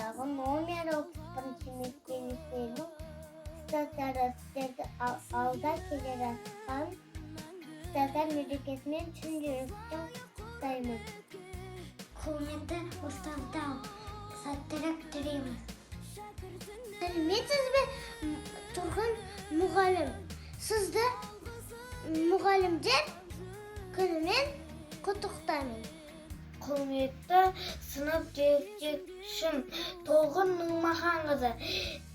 атындағы номер 61 мектебінің ұстаздары сіздерді алда келе жатқан ұстаздар мерекесімен шын жүректен құттықтаймын. Құрметті ұстаздар, сәттілік тілейміз. Сәлеметсіз бе, Тұрғын мұғалім? Сізді мұғалімдер күнімен құттықтаймын. Құрметті сынып жетекшім Толғын Нұрмаханқызы,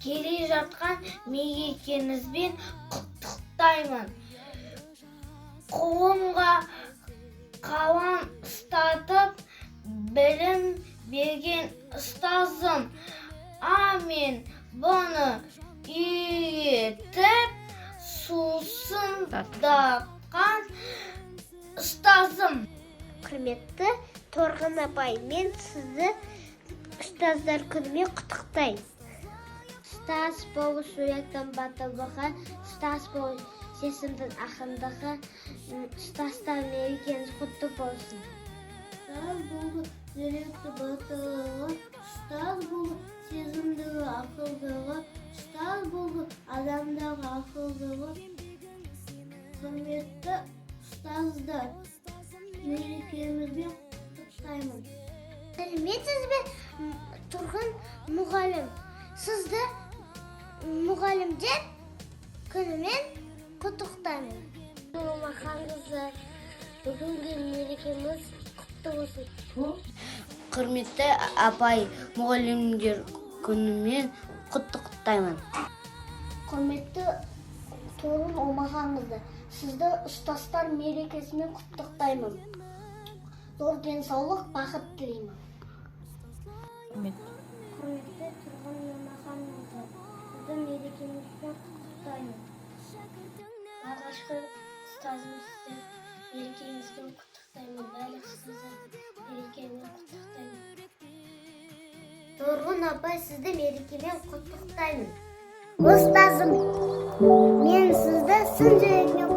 келе жатқан мерекеңізбен құттықтаймын. Қолымға қалам ұстатып, білім берген ұстазым. Амен бұны үйретіп, сусын датқан ұстазым. Құрметті Торғын апай, мен сізді ұстаздар күнімен құттықтаймын. Ұстаз болу суреттің батылдығы, ұстаз болу сезімдің ақындығы, ұстаздар мерекеңіз құтты болсын. Ұстаз болу жүректі батылдығы, ұстаз болу сезімдігі ақылдығы, ұстаз болу адамдағы ақылдығы. Құрметті ұстаздар, мерекемізбен құттықтаймын. Сәлеметсіз бе, Тұрғын мұғалім? Сізді мұғалімдер күнімен құттықтаймын. Нұрмаханқызы, бүгінгі мерекеміз құтты болсын. Құрметті апай, мұғалімдер күнімен құттықтаймын. Құрметті Торғын Омаханқызы, сізді ұстаздар мерекесімен құттықтаймын. Зор денсаулық, бақыт тілеймін. Құрметті Тұрғын Омаханқызы, сізді мерекемізбен құттықтаймын. Алғашқы ұстазым сізді мерекеңізбен құттықтаймын. Барлық сізді мерекемен құттықтаймын. Торғын апай, сізді мерекемен құттықтаймын. Ұстазым, мен сізді шын жүрегімнен